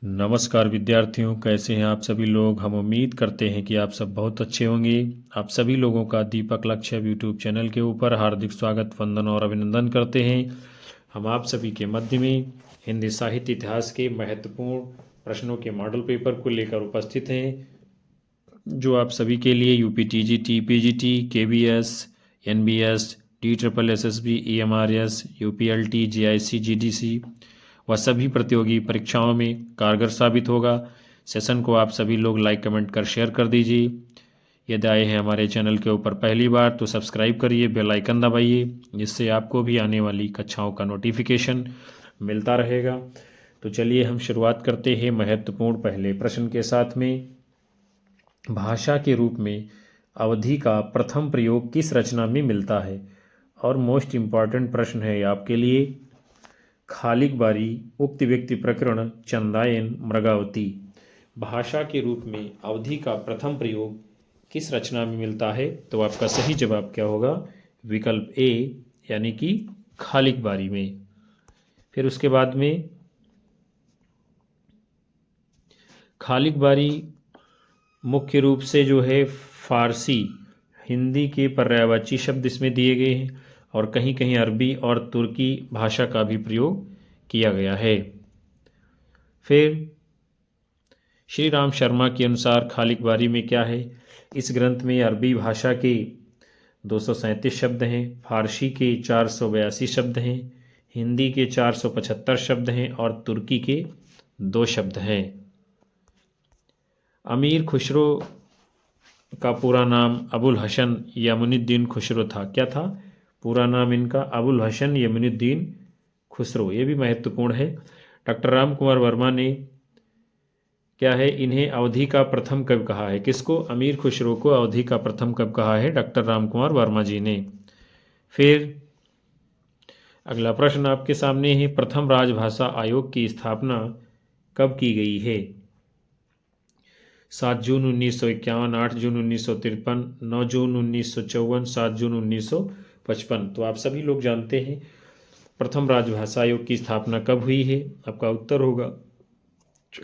नमस्कार विद्यार्थियों, कैसे हैं आप सभी लोग। हम उम्मीद करते हैं कि आप सब बहुत अच्छे होंगे। आप सभी लोगों का दीपक लक्ष्य यूट्यूब चैनल के ऊपर हार्दिक स्वागत, वंदन और अभिनंदन करते हैं। हम आप सभी के मध्य में हिंदी साहित्य इतिहास के महत्वपूर्ण प्रश्नों के मॉडल पेपर को लेकर उपस्थित हैं, जो आप सभी के लिए UP TGT, PGT, KVS, NBS, TSSSB, EMRS, UPLT, JIC, GDC व सभी प्रतियोगी परीक्षाओं में कारगर साबित होगा। सेशन को आप सभी लोग लाइक, कमेंट कर शेयर कर दीजिए। यदि आए हैं हमारे चैनल के ऊपर पहली बार तो सब्सक्राइब करिए, बेल आइकन दबाइए, जिससे आपको भी आने वाली कक्षाओं का नोटिफिकेशन मिलता रहेगा। तो चलिए हम शुरुआत करते हैं महत्वपूर्ण पहले प्रश्न के साथ में। भाषा के रूप में अवधि का प्रथम प्रयोग किस रचना में मिलता है? और मोस्ट इम्पॉर्टेंट प्रश्न है आपके लिए, खालिक बारी, उक्त व्यक्ति प्रकरण, चंदायन, मृगावती। भाषा के रूप में अवधि का प्रथम प्रयोग किस रचना में मिलता है? तो आपका सही जवाब क्या होगा? विकल्प ए, यानी कि खालिक बारी में। फिर उसके बाद में खालिक बारी मुख्य रूप से जो है फारसी, हिंदी के पर्यायवाची शब्द इसमें दिए गए हैं और कहीं कहीं अरबी और तुर्की भाषा का भी प्रयोग किया गया है। फिर श्री राम शर्मा के अनुसार खालिक बारी में क्या है? इस ग्रंथ में अरबी भाषा के 237 शब्द हैं, फारसी के 482 शब्द हैं, हिंदी के 475 शब्द हैं और तुर्की के 2 शब्द हैं। अमीर खुसरो का पूरा नाम अबुल हसन यमुनुद्दीन खुसरो था। क्या था पूरा नाम इनका? अबुल हसन यमुनुद्दीन खुसरो। ये भी महत्वपूर्ण है। डॉक्टर राम कुमार वर्मा ने क्या है, इन्हें अवधि का प्रथम कवि कहा है। किसको? अमीर खुसरो को अवधि का प्रथम कवि कहा है डॉक्टर राम कुमार वर्मा जी ने। फिर अगला प्रश्न आपके सामने है, प्रथम राजभाषा आयोग की स्थापना कब की गई है? 7 जून 1951, 8 जून 1953, 9 जून 1954, 7 जून 1955। तो आप सभी लोग जानते हैं प्रथम राजभाषा आयोग की स्थापना कब हुई है। आपका उत्तर होगा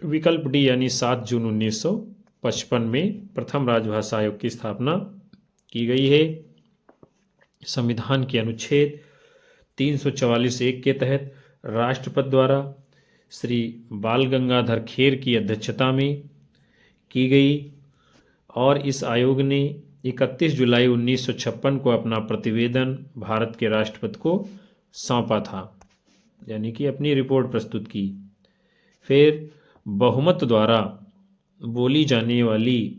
विकल्प डी, यानी 7 जून 1955 में प्रथम राजभाषा आयोग की स्थापना की गई है। संविधान के अनुच्छेद 344(1) के तहत राष्ट्रपति द्वारा श्री बाल गंगाधर खेर की अध्यक्षता में की गई और इस आयोग ने 31 जुलाई 1956 को अपना प्रतिवेदन भारत के राष्ट्रपति को सौंपा था, यानी कि अपनी रिपोर्ट प्रस्तुत की। फिर बहुमत द्वारा बोली जाने वाली,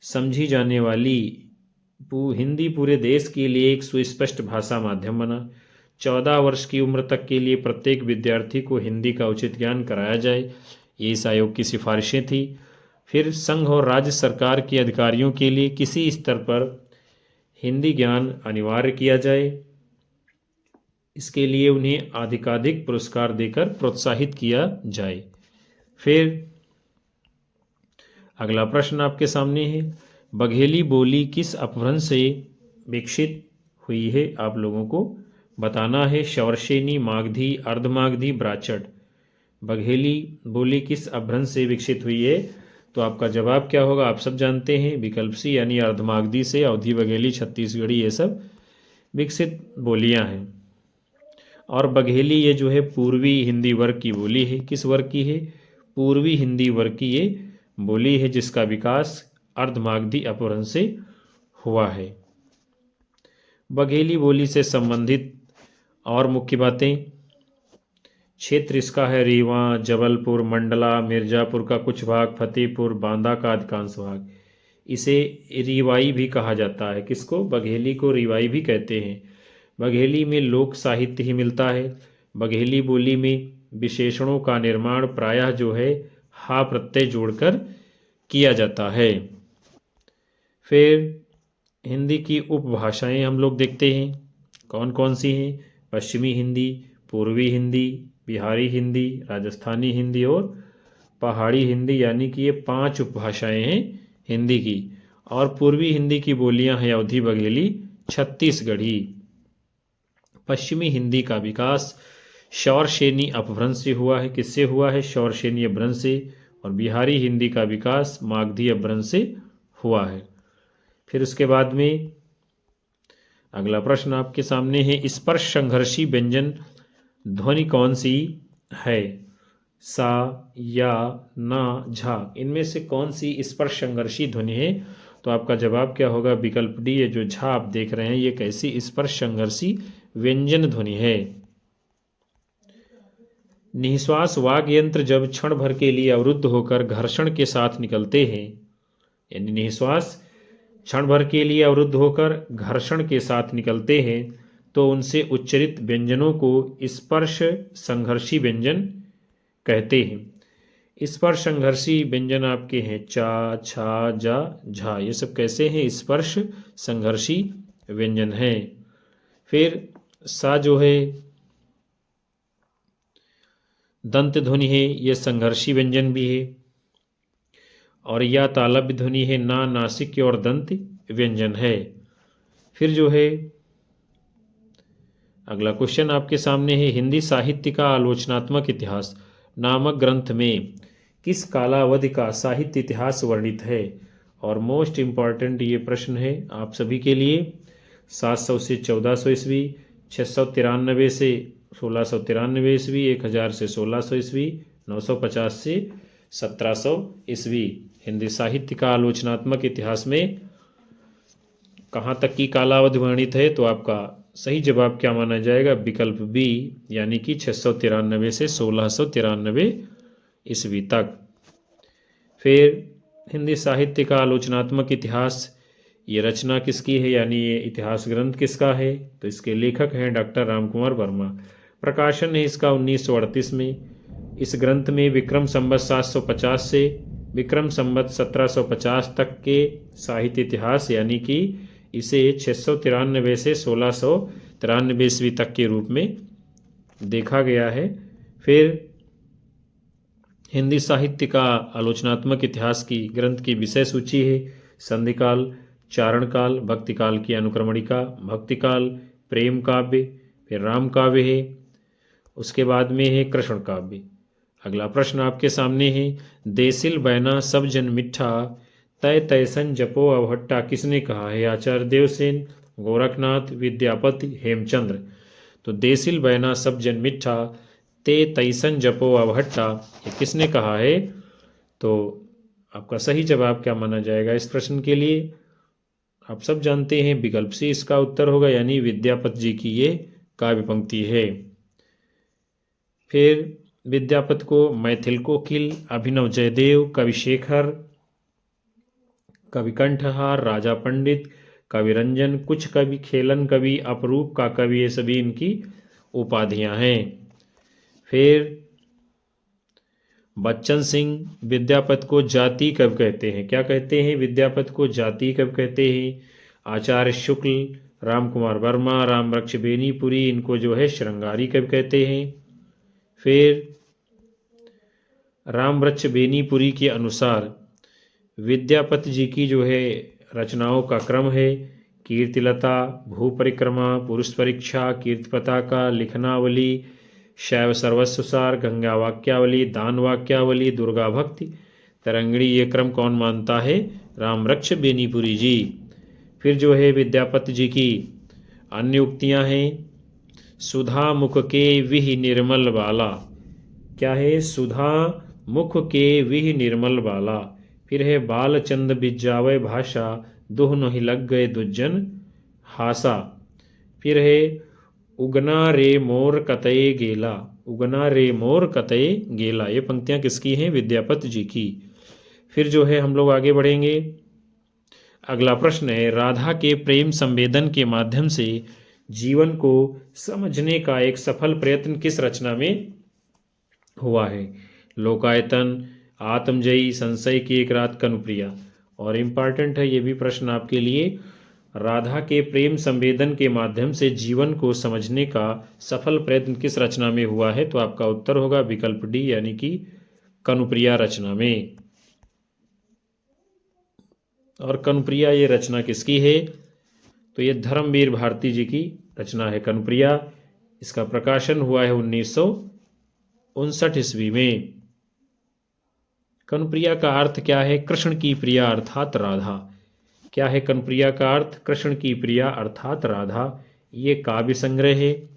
समझी जाने वाली हिंदी पूरे देश के लिए एक सुस्पष्ट भाषा माध्यम बना। 14 वर्ष की उम्र तक के लिए प्रत्येक विद्यार्थी को हिंदी का उचित ज्ञान कराया जाए, ये इस आयोग की सिफारिशें थी। फिर संघ और राज्य सरकार के अधिकारियों के लिए किसी स्तर पर हिंदी ज्ञान अनिवार्य किया जाए, इसके लिए उन्हें अधिकाधिक पुरस्कार देकर प्रोत्साहित किया जाए। फिर अगला प्रश्न आपके सामने है, बघेली बोली किस अपभ्रंश से विकसित हुई है? आप लोगों को बताना है। शौरसेनी, मागधी, अर्धमागधी, ब्राह्मण। बघेली बोली किस अपभ्रंश से विकसित हुई है? तो आपका जवाब क्या होगा? आप सब जानते हैं विकल्प सी, यानी अर्धमागधी से अवधी, बघेली, छत्तीसगढ़ी, ये सब विकसित बोलियां हैं। और बघेली ये जो है पूर्वी हिंदी वर्ग की बोली है। किस वर्ग की है? पूर्वी हिंदी वर्ग की ये बोली है, जिसका विकास अर्धमागधी अपभ्रंश से हुआ है। बघेली बोली से संबंधित और मुख्य बातें, क्षेत्र इसका है रीवा, जबलपुर, मंडला, मिर्जापुर का कुछ भाग, फतेहपुर, बांदा का अधिकांश भाग। इसे रिवाई भी कहा जाता है। किसको? बघेली को रिवाई भी कहते हैं। बघेली में लोक साहित्य ही मिलता है। बघेली बोली में विशेषणों का निर्माण प्रायः जो है हा प्रत्यय जोड़कर किया जाता है। फिर हिंदी की उपभाषाएं हम लोग देखते हैं कौन कौन सी हैं। पश्चिमी हिंदी, पूर्वी हिंदी, बिहारी हिंदी, राजस्थानी हिंदी और पहाड़ी हिंदी, यानी कि ये 5 उपभाषाएं हैं हिंदी की। और पूर्वी हिंदी की बोलियां हैं अवधी, बघेली, छत्तीसगढ़ी। पश्चिमी हिंदी का विकास शौरसेनी अपभ्रंश से हुआ है, किससे हुआ है? शौरसेनी अपभ्रंश से। और बिहारी हिंदी का विकास मागधी अपभ्रंश से हुआ है। फिर उसके बाद में अगला प्रश्न आपके सामने है, स्पर्श संघर्षी व्यंजन ध्वनि कौन सी है? सा, या, ना, झा, इनमें से कौन सी स्पर्श संघर्षी ध्वनि है? तो आपका जवाब क्या होगा? विकल्प डी। ये जो झा आप देख रहे हैं ये कैसी स्पर्श संघर्षी व्यंजन ध्वनि है? निःश्वास वाग यंत्र जब क्षण भर के लिए अवरुद्ध होकर घर्षण के साथ निकलते हैं, यानी निःश्वास क्षण भर के लिए अवरुद्ध होकर घर्षण के साथ निकलते हैं, तो उनसे उच्चरित व्यंजनों को स्पर्श संघर्षी व्यंजन कहते हैं। स्पर्श संघर्षी व्यंजन आपके हैं चा, छा, जा, झा, ये सब कैसे हैं? स्पर्श संघर्षी व्यंजन है। फिर सा जो है दंत ध्वनि है, ये संघर्षी व्यंजन भी है। और या तालव्य ध्वनि है, ना नासिक और दंत व्यंजन है। फिर जो है अगला क्वेश्चन आपके सामने है, हिंदी साहित्य का आलोचनात्मक इतिहास नामक ग्रंथ में किस कालावधि का साहित्य इतिहास वर्णित है? और मोस्ट इम्पॉर्टेंट ये प्रश्न है आप सभी के लिए। 700 से 1400 ईस्वी, 693 से 1693 ईस्वी, 1000 से 1600 ईस्वी, 950 से 1700 ईस्वी। हिंदी साहित्य का आलोचनात्मक इतिहास में कहाँ तक की कालावधि वर्णित है? तो आपका सही जवाब क्या माना जाएगा? विकल्प बी, यानी कि 693 से 1693 ईस्वी तक। फिर हिंदी साहित्य का आलोचनात्मक इतिहास, ये रचना किसकी है, यानी ये इतिहास ग्रंथ किसका है? तो इसके लेखक हैं डॉक्टर रामकुमार वर्मा। प्रकाशन है इसका 1938 में। इस ग्रंथ में विक्रम संवत 750 से विक्रम संवत 1750 तक के साहित्य इतिहास, यानी कि इसे 693 से 1693 ईस्वी तक के रूप में देखा गया है। फिर हिंदी साहित्य का आलोचनात्मक इतिहास की ग्रंथ की विषय सूची है, संधिकाल, चारणकाल, भक्तिकाल की अनुक्रमणिका, भक्तिकाल, प्रेम काव्य, फिर राम काव्य है, उसके बाद में है कृष्ण काव्य। अगला प्रश्न आपके सामने है, देसिल बैना सब जन मिठा तय तैसन जपो अवहट्टा किसने कहा है? आचार्य देवसेन, गोरखनाथ, विद्यापति, हेमचंद्र। तो देसिल बैना सब जन मिठा ते तैसन जपो अवहट्टा, ये किसने कहा है? तो आपका सही जवाब क्या माना जाएगा इस प्रश्न के लिए? आप सब जानते हैं विकल्प सी इसका उत्तर होगा, यानी विद्यापति जी की ये काव्य पंक्ति है। फिर विद्यापति को मैथिल कोकिल, अभिनव जयदेव, कविशेखर, कवि कंठहार, राजा पंडित, कवि रंजन, कुछ कवि, खेलन कवि, अपरूप का कवि, ये सभी इनकी उपाधियां हैं। फिर बच्चन सिंह विद्यापति को जाति कवि कहते हैं। क्या कहते हैं? विद्यापति को जाति कवि कहते हैं। आचार्य शुक्ल, रामकुमार वर्मा, रामवृक्ष बेनीपुरी, इनको जो है श्रृंगारी कवि कहते हैं। फिर रामवृक्ष बेनीपुरी के अनुसार विद्यापति जी की जो है रचनाओं का क्रम है, कीर्तिलता, भू परिक्रमा, पुरुष परीक्षा, कीर्ति पताका, लिखनावली, शैव सर्वस्वसार, गंगा वाक्यावली, दान वाक्यावली, दुर्गा भक्ति, तरंगिणी, ये क्रम कौन मानता है? रामवृक्ष बेनीपुरी जी। फिर जो है विद्यापति जी की अन्य उक्तियां हैं, सुधा मुख के विहि निर्मल बाला। क्या है? सुधा मुख के विहि निर्मल बाला। फिर है बालचंद बिजावे भाषा, दुह नहीं लग गए दुज्जन हासा। फिर है उगना रे मोर कतये गेला, उगना रे मोर कतये गेला, ये पंक्तियां किसकी हैं? विद्यापति जी की। फिर जो है हम लोग आगे बढ़ेंगे। अगला प्रश्न है, राधा के प्रेम संवेदन के माध्यम से जीवन को समझने का एक सफल प्रयत्न किस रचना में हुआ है? लोकायतन, आत्मजयी, संशय की एक रात, कनुप्रिया। और इम्पॉर्टेंट है ये भी प्रश्न आपके लिए, राधा के प्रेम संवेदन के माध्यम से जीवन को समझने का सफल प्रयत्न किस रचना में हुआ है? तो आपका उत्तर होगा विकल्प डी, यानी कि कनुप्रिया रचना में। और कनुप्रिया ये रचना किसकी है? तो ये धर्मवीर भारती जी की रचना है कनुप्रिया। इसका प्रकाशन हुआ है 1959 ईस्वी में। कनुप्रिया का अर्थ क्या है? कृष्ण की प्रिया अर्थात राधा। क्या है कनुप्रिया का अर्थ? कृष्ण की प्रिया अर्थात राधा। ये काव्य संग्रह है।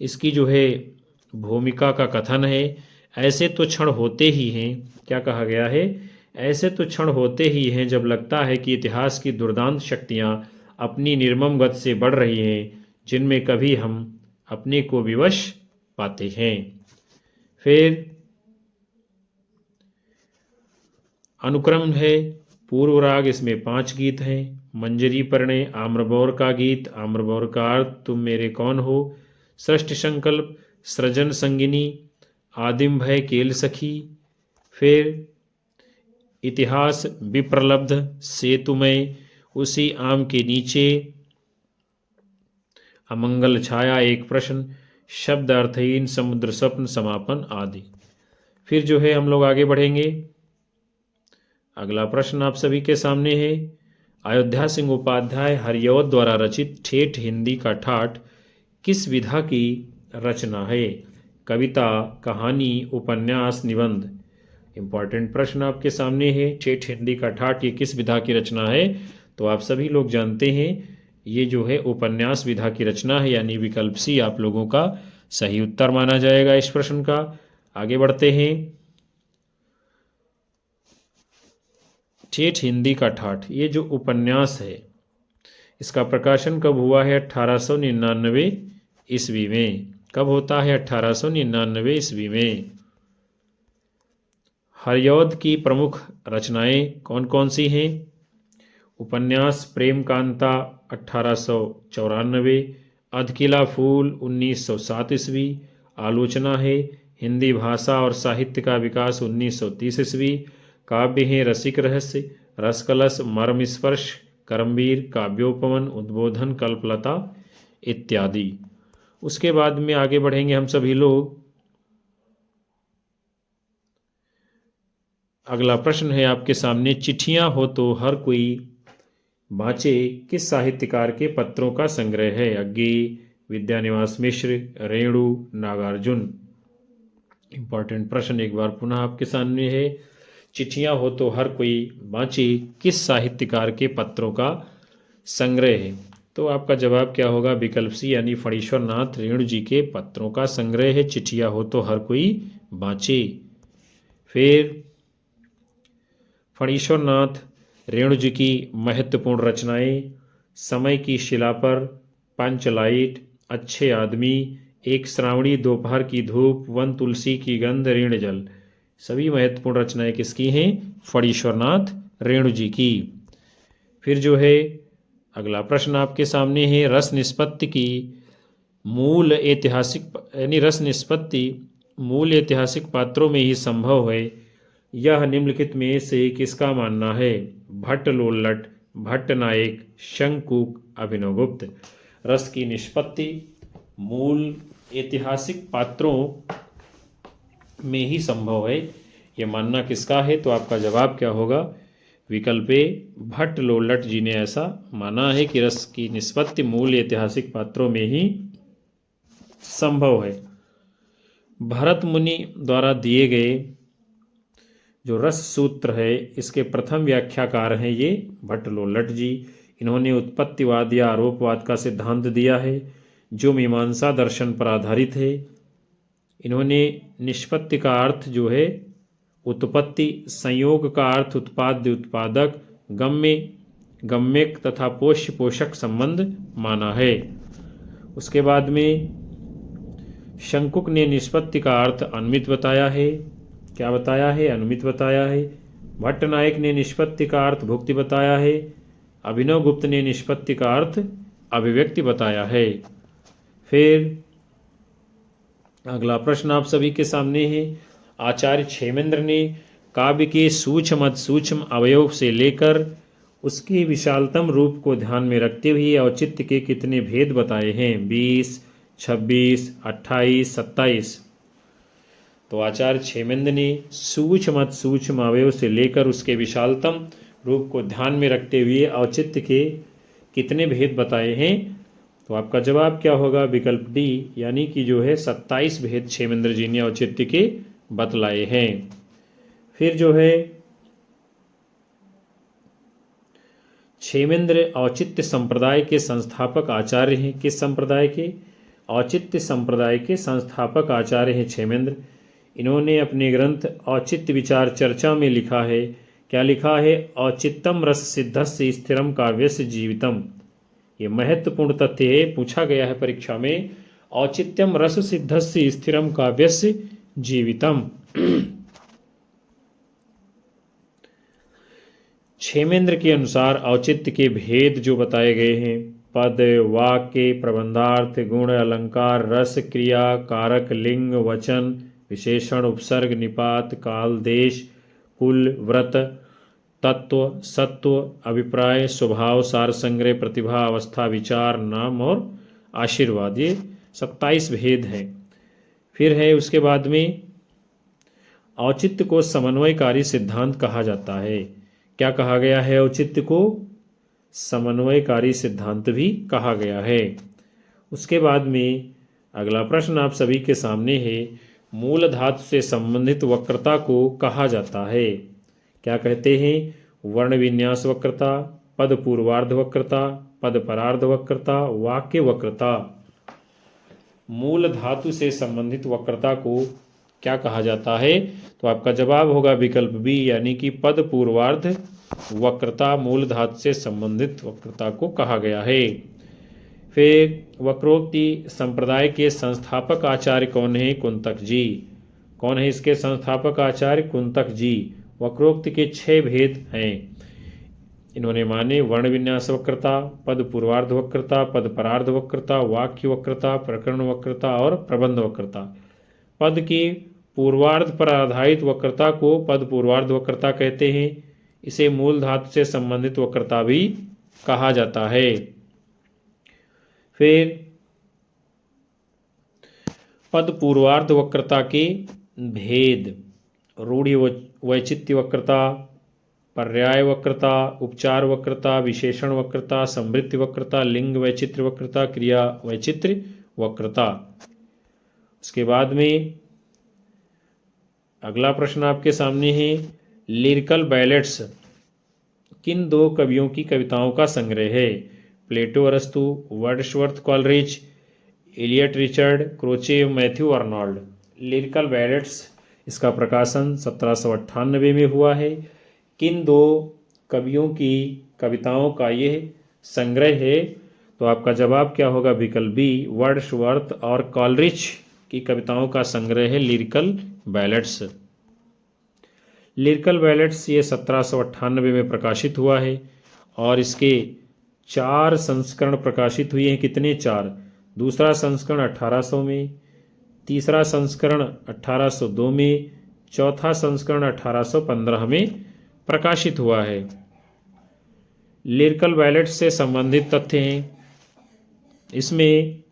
इसकी जो है भूमिका का कथन है, ऐसे तो क्षण होते ही हैं। क्या कहा गया है? ऐसे तो क्षण होते ही हैं जब लगता है कि इतिहास की दुर्दांत शक्तियां अपनी निर्मम गति से बढ़ रही हैं, जिनमें कभी हम अपने को विवश पाते हैं। फिर अनुक्रम है पूर्व राग, इसमें 5 गीत हैं। मंजरी परणे, आम्रबौर का गीत, आम्रबौर का अर्थ तुम मेरे कौन हो, सृष्टि संकल्प, सृजन संगिनी, आदिम भय, केल सखी। फिर इतिहास विप्रलब्ध, सेतुमय, उसी आम के नीचे, अमंगल छाया, एक प्रश्न, शब्द अर्थहीन, समुद्र स्वप्न, समापन आदि। फिर जो है हम लोग आगे बढ़ेंगे। अगला प्रश्न आप सभी के सामने है। अयोध्या सिंह उपाध्याय हरिऔध द्वारा रचित ठेठ हिंदी का ठाठ किस विधा की रचना है? कविता, कहानी, उपन्यास, निबंध। इंपॉर्टेंट प्रश्न आपके सामने है। ठेठ हिंदी का ठाठ ये किस विधा की रचना है? तो आप सभी लोग जानते हैं ये जो है उपन्यास विधा की रचना है, यानी विकल्प सी आप लोगों का सही उत्तर माना जाएगा इस प्रश्न का। आगे बढ़ते हैं। ठेठ हिंदी का ठाठ ये जो उपन्यास है, इसका प्रकाशन कब हुआ है? 1899 ईस्वी में। कब होता है? 1899 ईस्वी में। हरिऔध की प्रमुख रचनाएं कौन कौन सी हैं? उपन्यास प्रेम कांता 1894, अधकिला फूल 1907 ईस्वी, आलोचना है हिंदी भाषा और साहित्य का विकास 1930 ईस्वी, काव्य हैं रसिक रहस्य, रसकलश, मर्म स्पर्श, करमवीर, काव्योपमन, उद्बोधन, कल्पलता इत्यादि। उसके बाद में आगे बढ़ेंगे हम सभी लोग। अगला प्रश्न है आपके सामने, चिट्ठियां हो तो हर कोई बाँचे किस साहित्यकार के पत्रों का संग्रह है? अज्ञेय, विद्यानिवास मिश्र, रेणु, नागार्जुन। इंपॉर्टेंट प्रश्न एक बार पुनः आपके सामने है। चिट्ठियां हो तो हर कोई बाँचे किस साहित्यकार के पत्रों का संग्रह है? तो आपका जवाब क्या होगा? विकल्प सी, यानी फणीश्वर नाथ रेणु जी के पत्रों का संग्रह है चिट्ठियां हो तो हर कोई बाँचे। फिर फणीश्वर नाथ रेणु जी की महत्वपूर्ण रचनाएं, समय की शिला पर, पंचलाइट, अच्छे आदमी, एक श्रावणी दोपहर की धूप, वन तुलसी की गंध, ऋण जल, सभी महत्वपूर्ण रचनाएं किसकी हैं? फणीश्वर नाथ रेणु जी की। फिर जो है अगला प्रश्न आपके सामने है, रस निष्पत्ति की मूल ऐतिहासिक यानी रस निष्पत्ति मूल ऐतिहासिक पात्रों में ही संभव है, यह निम्नलिखित में से किसका मानना है? भट्ट लोल्लट, भट्ट नायक, शंकुक, अभिनवगुप्त। रस की निष्पत्ति मूल ऐतिहासिक पात्रों में ही संभव है, यह मानना किसका है? तो आपका जवाब क्या होगा? विकल्प ए, भट्ट लोल्लट जी ने ऐसा माना है कि रस की निष्पत्ति मूल ऐतिहासिक पात्रों में ही संभव है। भरत मुनि द्वारा दिए गए जो रस सूत्र है, इसके प्रथम व्याख्याकार हैं ये भट्ट लोल्लट जी। इन्होंने उत्पत्तिवाद या आरोपवाद का सिद्धांत दिया है जो मीमांसा दर्शन पर आधारित है। इन्होंने निष्पत्ति का अर्थ जो है उत्पत्ति, संयोग का अर्थ उत्पाद्य उत्पादक, गम्य गम्यक तथा पोष्य पोषक संबंध माना है। उसके बाद में शंकुक ने निष्पत्ति का अर्थ अनुमित बताया है। क्या बताया है? अनुमित बताया है। भट्ट नायक ने निष्पत्ति का अर्थ भुक्ति बताया है। अभिनव गुप्त ने निष्पत्ति का अर्थ अभिव्यक्ति बताया है। फिर अगला प्रश्न आप सभी के सामने है, आचार्य क्षेमेंद्र ने काव्य के सूक्ष्म सूक्ष्म अवयव से लेकर उसके विशालतम रूप को ध्यान में रखते हुए औचित्य के कितने भेद बताए हैं? 20, 26, 28, 27। तो आचार्य क्षेमेंद्र ने सूक्ष्म अवयव से लेकर उसके विशालतम रूप को ध्यान में रखते हुए औचित्य के कितने भेद बताए हैं? तो आपका जवाब क्या होगा? विकल्प डी, यानी कि जो है 27 भेद क्षेमेंद्र जी ने औचित्य के बतलाए हैं। फिर जो है क्षेमेंद्र औचित्य संप्रदाय के संस्थापक आचार्य हैं। किस संप्रदाय के? औचित्य संप्रदाय के संस्थापक आचार्य हैं क्षेमेंद्र। इन्होंने अपने ग्रंथ औचित्य विचार चर्चा में लिखा है, क्या लिखा है? औचित्यम रस सिद्धस्य स्थिरम काव्यस्य जीवितम। ये महत्वपूर्ण तथ्य है, पूछा गया है परीक्षा में। औचित्यम रस सिद्धस्य स्थिरम काव्यस्य जीवितम। क्षेमेंद्र के अनुसार औचित्य के भेद जो बताए गए हैं, पद, वाक्य, प्रबंधार्थ, गुण, अलंकार, रस, क्रिया, कारक, लिंग, वचन, विशेषण, उपसर्ग, निपात, काल, देश, कुल, व्रत, तत्व, सत्व, अभिप्राय, स्वभाव, सार संग्रह, प्रतिभा, अवस्था, विचार, नाम और आशीर्वाद, ये 27 भेद हैं। फिर है उसके बाद में औचित्य को समन्वयकारी सिद्धांत कहा जाता है। क्या कहा गया है? औचित्य को समन्वयकारी सिद्धांत भी कहा गया है। उसके बाद में अगला प्रश्न आप सभी के सामने है, मूल धातु से संबंधित वक्रता को कहा जाता है। क्या कहते हैं? वर्ण विन्यास वक्रता, पद पूर्वार्ध वक्रता, पद परार्ध वक्रता, वाक्य वक्रता। मूल धातु से संबंधित वक्रता को क्या कहा जाता है? तो आपका जवाब होगा विकल्प बी, यानी कि पद पूर्वार्ध वक्रता मूल धातु से संबंधित वक्रता को कहा गया है। फिर वक्रोक्ति संप्रदाय के संस्थापक आचार्य कौन है? कुंतक जी। कौन है इसके संस्थापक आचार्य? कुंतक जी। वक्रोक्ति के 6 भेद हैं इन्होंने माने, वर्ण विन्यास वक्रता, पद पूर्वार्ध वक्रता, पद परार्ध वक्रता, वाक्य वक्रता, प्रकरण वक्रता और प्रबंध वक्रता। पद की पूर्वार्ध पर आधारित वक्रता को पद पूर्वार्ध वक्रता कहते हैं। इसे मूल धातु से संबंधित वक्रता भी कहा जाता है। फिर पद पूर्वार्ध वक्रता के भेद, रूढ़ि वैचित्य वक्रता, पर्याय वक्रता, उपचार वक्रता, विशेषण वक्रता, समृद्धि वक्रता, लिंग वैचित्र्य वक्रता, क्रिया वैचित्र्य वक्रता। उसके बाद में अगला प्रश्न आपके सामने है, लिरिकल बैलेट्स किन 2 कवियों की कविताओं का संग्रह है? प्लेटो अरस्तु, Wordsworth Coleridge, Eliot Richard, Croce, Matthew Arnold. Lyrical Ballads, इसका प्रकाशन 1798 में हुआ है। किन 2 कवियों की कविताओं का यह संग्रह है? तो आपका जवाब क्या होगा? विकल्प बी, वर्ड्सवर्थ और कॉलरिज की कविताओं का संग्रह है लिरिकल बैलेट्स। लिरिकल बैलेट्स ये 1798 में प्रकाशित हुआ है और इसके 4 संस्करण प्रकाशित हुए हैं। कितने? 4। दूसरा संस्करण 1800 में, तीसरा संस्करण 1802 में, चौथा संस्करण 1815 में प्रकाशित हुआ है। लिरिकल बैलेट्स से संबंधित तथ्य हैं, इसमें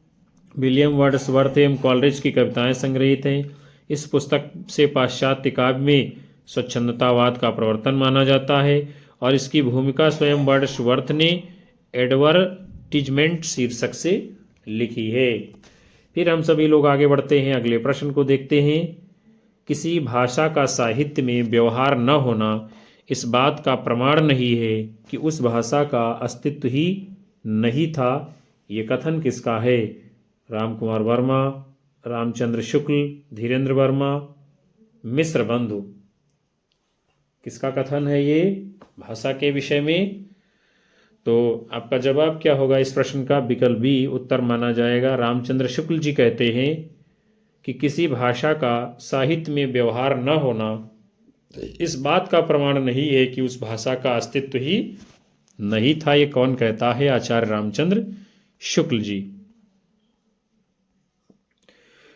विलियम वर्ड्सवर्थ एवं कॉलरिज की कविताएं संग्रहित हैं। इस पुस्तक से पाश्चात्य काव्य में स्वच्छंदतावाद का प्रवर्तन माना जाता है और इसकी भूमिका स्वयं वर्ड्सवर्थ ने एडवर्टिजमेंट शीर्षक से लिखी है। फिर हम सभी लोग आगे बढ़ते हैं, अगले प्रश्न को देखते हैं। किसी भाषा का साहित्य में व्यवहार न होना इस बात का प्रमाण नहीं है कि उस भाषा का अस्तित्व ही नहीं था। ये कथन किसका है? राम कुमार वर्मा, रामचंद्र शुक्ल, धीरेन्द्र वर्मा, मिश्र बंधु। किसका कथन है ये भाषा के विषय में? तो आपका जवाब क्या होगा इस प्रश्न का? विकल्प बी उत्तर माना जाएगा। रामचंद्र शुक्ल जी कहते हैं कि किसी भाषा का साहित्य में व्यवहार न होना इस बात का प्रमाण नहीं है कि उस भाषा का अस्तित्व ही नहीं था। ये कौन कहता है? आचार्य रामचंद्र शुक्ल जी।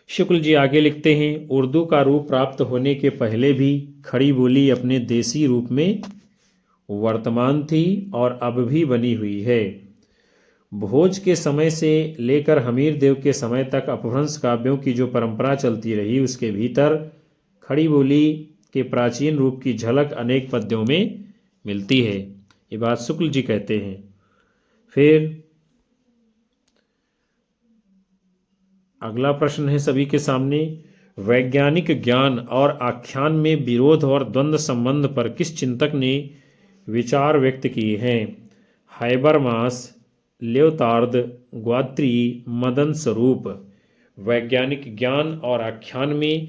शुक्ल जी आगे लिखते हैं, उर्दू का रूप प्राप्त होने के पहले भी खड़ी बोली अपने देसी रूप में वर्तमान थी और अब भी बनी हुई है। भोज के समय से लेकर हमीर देव के समय तक अपभ्रंश काव्यों की जो परंपरा चलती रही, उसके भीतर खड़ी बोली के प्राचीन रूप की झलक अनेक पद्यों में मिलती है। ये बात शुक्ल जी कहते हैं। फिर अगला प्रश्न है सभी के सामने, वैज्ञानिक ज्ञान और आख्यान में विरोध और द्वंद्व संबंध पर किस चिंतक ने विचार व्यक्त किए हैं? हाइबरमास, लियोतार्द, ग्वात्री, मदन स्वरूप। वैज्ञानिक ज्ञान और आख्यान में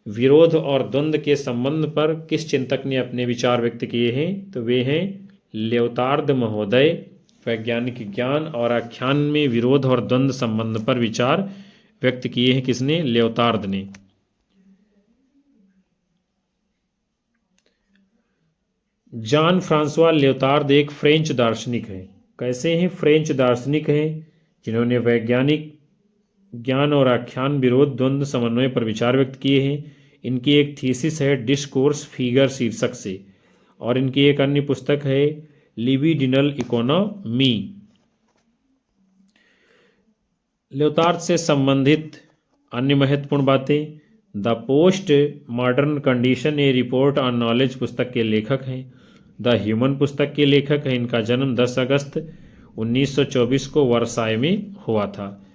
विरोध और द्वंद्व के संबंध पर किस चिंतक ने अपने विचार व्यक्त किए हैं? तो वे हैं लियोतार्द महोदय। वैज्ञानिक ज्ञान और आख्यान में विरोध और द्वंद्व संबंध पर विचार व्यक्त किए हैं किसने? लियोतार्द ने। जान फ्रांसवा लियोतार्द एक फ्रेंच दार्शनिक हैं। कैसे हैं? फ्रेंच दार्शनिक हैं जिन्होंने वैज्ञानिक ज्ञान और आख्यान विरोध द्वंद्व समन्वय पर विचार व्यक्त किए हैं। इनकी एक थीसिस है डिस्कोर्स फिगर शीर्षक से, और इनकी एक अन्य पुस्तक है लिबिडिनल इकोनॉमी। लियोतार्द से संबंधित अन्य महत्वपूर्ण बातें, the post modern condition A report on knowledge पुस्तक के लेखक हैं। द ह्यूमन पुस्तक के लेखक हैं। इनका जन्म 10 अगस्त 1924 को वर्साय में हुआ था।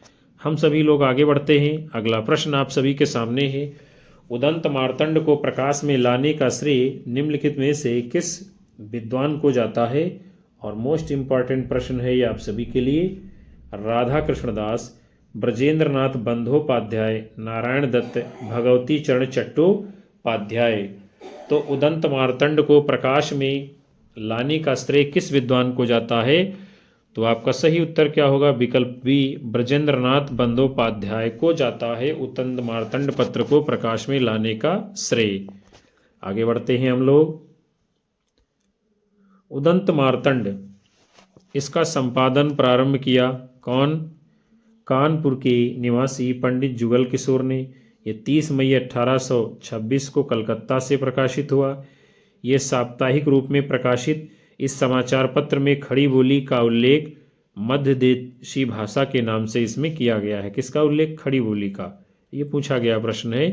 हम सभी लोग आगे बढ़ते हैं। अगला प्रश्न आप सभी के सामने है, उदंत मार्तंड को प्रकाश में लाने का श्रेय निम्नलिखित में से किस विद्वान को जाता है? और मोस्ट इंपॉर्टेंट प्रश्न है ये आप सभी के लिए, राधा कृष्णदास, ब्रजेंद्रनाथ बंदोपाध्याय, नारायण दत्त, भगवती चरण चट्टोपाध्याय। तो उदंत मार्तंड को प्रकाश में लाने का श्रेय किस विद्वान को जाता है? तो आपका सही उत्तर क्या होगा? विकल्प बी, ब्रजेंद्रनाथ बंदोपाध्याय को जाता है उदंत मार्तंड पत्र को प्रकाश में लाने का श्रेय। आगे बढ़ते हैं हम लोग। उदंत मार्तंड, इसका संपादन प्रारंभ किया कौन? कानपुर के निवासी पंडित जुगल किशोर ने। ये 30 मई 1826 को कलकत्ता से प्रकाशित हुआ। ये साप्ताहिक रूप में प्रकाशित इस समाचार पत्र में खड़ी बोली का उल्लेख मध्यदेशी भाषा के नाम से इसमें किया गया है। किसका उल्लेख? खड़ी बोली का। ये पूछा गया प्रश्न है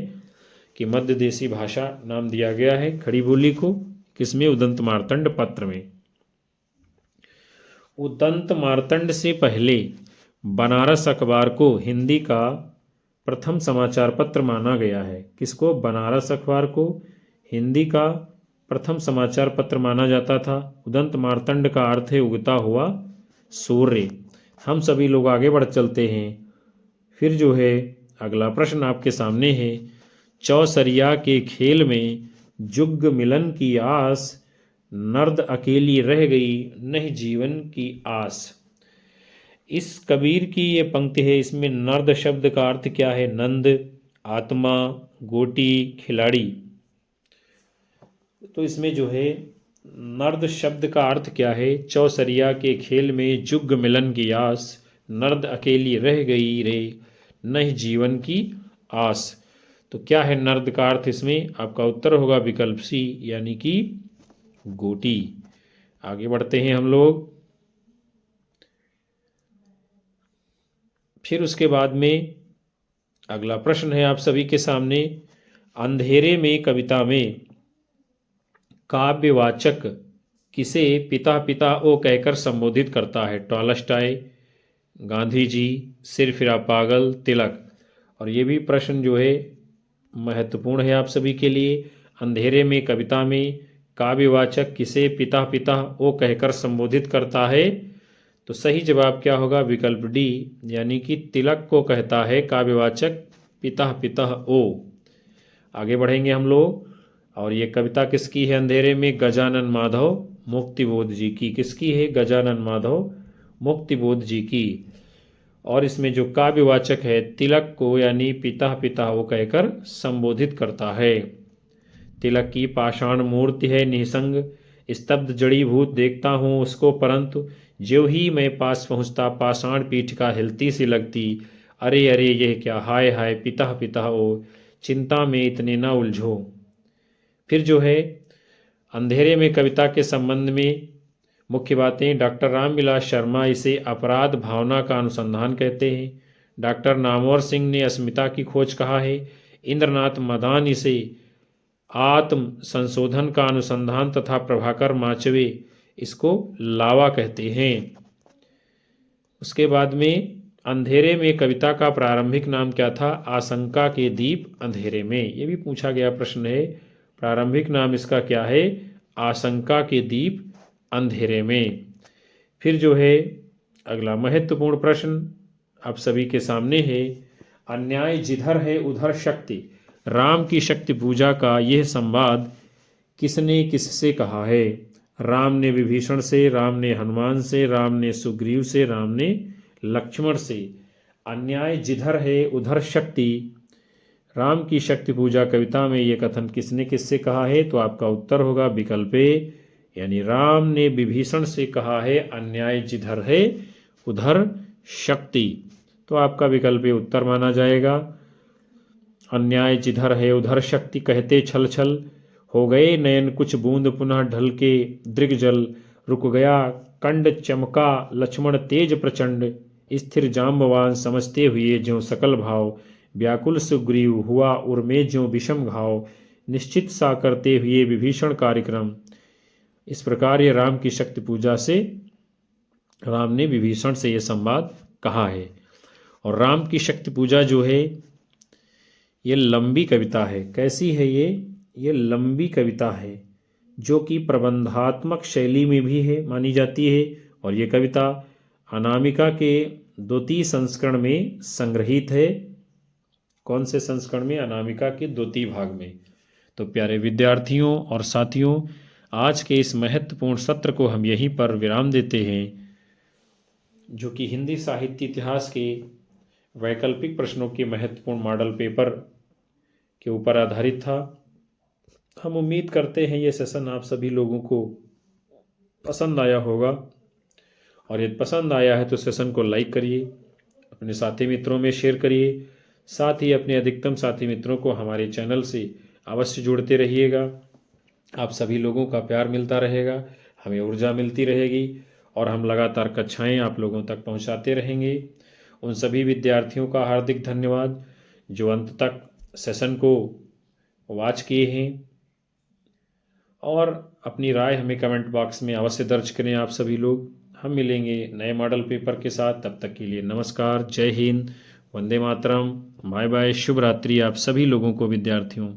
कि मध्यदेशी भाषा नाम दिया गया है खड़ी बोली को किसमें? उदंत मार्तंड पत्र में। उदंत मार्तंड से पहले बनारस अखबार को हिंदी का प्रथम समाचार पत्र माना गया है। किसको? बनारस अखबार को हिंदी का प्रथम समाचार पत्र माना जाता था। उदंत मार्तंड का अर्थ है उगता हुआ सूर्य। हम सभी लोग आगे बढ़ चलते हैं। फिर जो है अगला प्रश्न आपके सामने है, चौसरिया के खेल में जुग मिलन की आस, नर्द अकेली रह गई नहीं जीवन की आस। इस कबीर की ये पंक्ति है, इसमें नर्द शब्द का अर्थ क्या है? नंद, आत्मा, गोटी, खिलाड़ी। तो इसमें जो है नर्द शब्द का अर्थ क्या है? चौसरिया के खेल में जुग मिलन की आस, नर्द अकेली रह गई रे नहीं जीवन की आस। तो क्या है नर्द का अर्थ? इसमें आपका उत्तर होगा विकल्प सी, यानी कि गोटी। आगे बढ़ते हैं हम लोग। फिर उसके बाद में अगला प्रश्न है आप सभी के सामने, अंधेरे में कविता में काव्यवाचक किसे पिता पिता ओ कहकर संबोधित करता है? टॉलस्टॉय, गांधी जी, सिरफिरा पागल, तिलक। और ये भी प्रश्न जो है महत्वपूर्ण है आप सभी के लिए। अंधेरे में कविता में काव्यवाचक किसे पिता पिता ओ कहकर संबोधित करता है? तो सही जवाब क्या होगा? विकल्प डी, यानी कि तिलक को कहता है काव्यवाचक पिता पिता ओ। आगे बढ़ेंगे हम लोग। और ये कविता किसकी है? अंधेरे में गजानन माधव मुक्तिबोध जी की। किसकी है? गजानन माधव मुक्तिबोध जी की। और इसमें जो काव्यवाचक है तिलक को, यानी पिता पिता वो कहकर संबोधित करता है। तिलक की पाषाण मूर्ति है निसंग, स्तब्ध जड़ी भूत देखता हूँ उसको, परंतु ज्यों ही मैं पास पहुँचता पाषाण पीठिका हिलती सी लगती। अरे अरे यह क्या, हाय हाय पिता पिता ओ, चिंता में इतने ना उलझो। फिर जो है अंधेरे में कविता के संबंध में मुख्य बातें, डॉक्टर रामविलास शर्मा इसे अपराध भावना का अनुसंधान कहते हैं। डॉक्टर नामवर सिंह ने अस्मिता की खोज कहा है। इंद्रनाथ मदान इसे आत्म संशोधन का अनुसंधान तथा प्रभाकर माचवे इसको लावा कहते हैं। उसके बाद में अंधेरे में कविता का प्रारंभिक नाम क्या था? आशंका के दीप अंधेरे में। ये भी पूछा गया प्रश्न है। प्रारंभिक नाम इसका क्या है? आशंका के दीप अंधेरे में। फिर जो है अगला महत्वपूर्ण प्रश्न आप सभी के सामने है। अन्याय जिधर है उधर शक्ति। राम की शक्ति पूजा का यह संवाद किसने किससे कहा है? राम ने विभीषण से, राम ने हनुमान से, राम ने सुग्रीव से, राम ने लक्ष्मण से। अन्याय जिधर है उधर शक्ति, राम की शक्ति पूजा कविता में यह कथन किसने किससे कहा है? तो आपका उत्तर होगा विकल्प ए, यानी राम ने विभीषण से कहा है अन्याय जिधर है उधर शक्ति। तो आपका विकल्प ए उत्तर माना जाएगा। अन्याय जिधर है उधर शक्ति कहते छल छल, हो गए नयन कुछ बूंद पुनः ढल के दृग जल, रुक गया कंड चमका लक्ष्मण तेज प्रचंड, स्थिर जाम्बवान समझते हुए ज्यों सकल भाव, व्याकुल सुग्रीव हुआ उर्मे ज्यों विषम घाव, निश्चित सा करते हुए विभीषण कार्यक्रम। इस प्रकार ये राम की शक्ति पूजा से राम ने विभीषण से ये संवाद कहा है। और राम की शक्ति पूजा जो है ये लंबी कविता है। कैसी है ये लंबी कविता है जो कि प्रबंधात्मक शैली में भी है मानी जाती है। और ये कविता अनामिका के द्वितीय संस्करण में संग्रहित है। कौन से संस्करण में? अनामिका के द्वितीय भाग में। तो प्यारे विद्यार्थियों और साथियों, आज के इस महत्वपूर्ण सत्र को हम यहीं पर विराम देते हैं, जो कि हिंदी साहित्य इतिहास के वैकल्पिक प्रश्नों के महत्वपूर्ण मॉडल पेपर के ऊपर आधारित था। हम उम्मीद करते हैं ये सेशन आप सभी लोगों को पसंद आया होगा, और यदि पसंद आया है तो सेशन को लाइक करिए, अपने साथी मित्रों में शेयर करिए, साथ ही अपने अधिकतम साथी मित्रों को हमारे चैनल से अवश्य जोड़ते रहिएगा। आप सभी लोगों का प्यार मिलता रहेगा, हमें ऊर्जा मिलती रहेगी, और हम लगातार कक्षाएं आप लोगों तक पहुंचाते रहेंगे। उन सभी विद्यार्थियों का हार्दिक धन्यवाद जो अंत तक सेशन को वॉच किए हैं, और अपनी राय हमें कमेंट बॉक्स में अवश्य दर्ज करें आप सभी लोग। हम मिलेंगे नए मॉडल पेपर के साथ। तब तक के लिए नमस्कार, जय हिंद, वंदे मातरम, बाय बाय, शुभ रात्रि आप सभी लोगों को विद्यार्थियों।